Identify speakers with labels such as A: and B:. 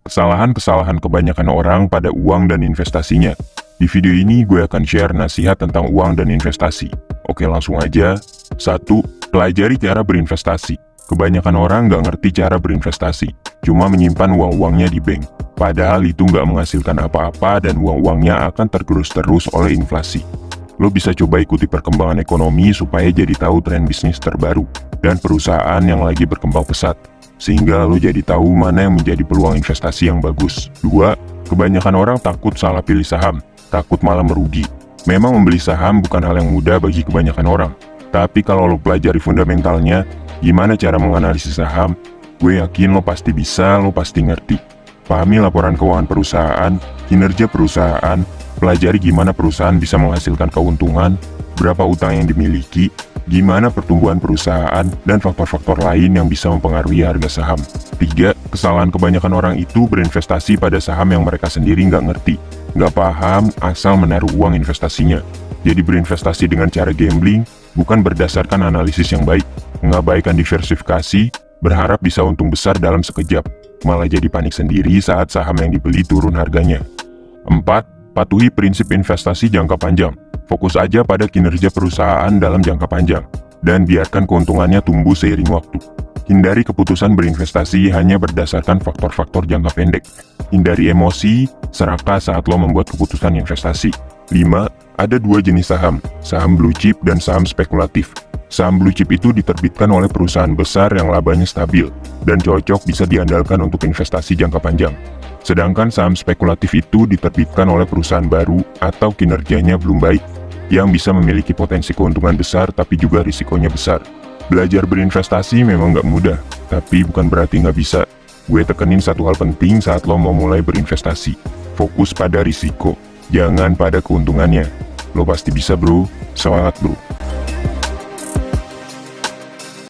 A: kesalahan-kesalahan kebanyakan orang pada uang dan investasinya. Di video ini gue akan share nasihat tentang uang dan investasi. Oke, langsung aja. 1. Pelajari cara berinvestasi. Kebanyakan orang nggak ngerti cara berinvestasi, cuma menyimpan uang-uangnya di bank. Padahal itu nggak menghasilkan apa-apa dan uang-uangnya akan tergerus terus oleh inflasi. Lo bisa coba ikuti perkembangan ekonomi supaya jadi tahu tren bisnis terbaru dan perusahaan yang lagi berkembang pesat, sehingga lo jadi tahu mana yang menjadi peluang investasi yang bagus. 2. Kebanyakan orang takut salah pilih saham, takut malah merugi. Memang membeli saham bukan hal yang mudah bagi kebanyakan orang, tapi kalau lo pelajari fundamentalnya, gimana cara menganalisis saham, gue yakin lo pasti bisa, lo pasti ngerti. Pahami laporan keuangan perusahaan, kinerja perusahaan, pelajari gimana perusahaan bisa menghasilkan keuntungan, berapa utang yang dimiliki, gimana pertumbuhan perusahaan, dan faktor-faktor lain yang bisa mempengaruhi harga saham. 3. Kesalahan kebanyakan orang itu berinvestasi pada saham yang mereka sendiri nggak ngerti, nggak paham, asal menaruh uang investasinya. Jadi berinvestasi dengan cara gambling, bukan berdasarkan analisis yang baik. Mengabaikan diversifikasi, berharap bisa untung besar dalam sekejap, malah jadi panik sendiri saat saham yang dibeli turun harganya. 4. Patuhi prinsip investasi jangka panjang. Fokus aja pada kinerja perusahaan dalam jangka panjang, dan biarkan keuntungannya tumbuh seiring waktu. Hindari keputusan berinvestasi hanya berdasarkan faktor-faktor jangka pendek. Hindari emosi, serakah saat lo membuat keputusan investasi. 5. Ada dua jenis saham, saham blue chip dan saham spekulatif. Saham blue chip itu diterbitkan oleh perusahaan besar yang labanya stabil, dan cocok bisa diandalkan untuk investasi jangka panjang. Sedangkan saham spekulatif itu diterbitkan oleh perusahaan baru atau kinerjanya belum baik, yang bisa memiliki potensi keuntungan besar tapi juga risikonya besar. Belajar berinvestasi memang nggak mudah, tapi bukan berarti nggak bisa. Gue tekenin satu hal penting saat lo mau mulai berinvestasi. Fokus pada risiko, jangan pada keuntungannya. Lo pasti bisa bro, semangat bro.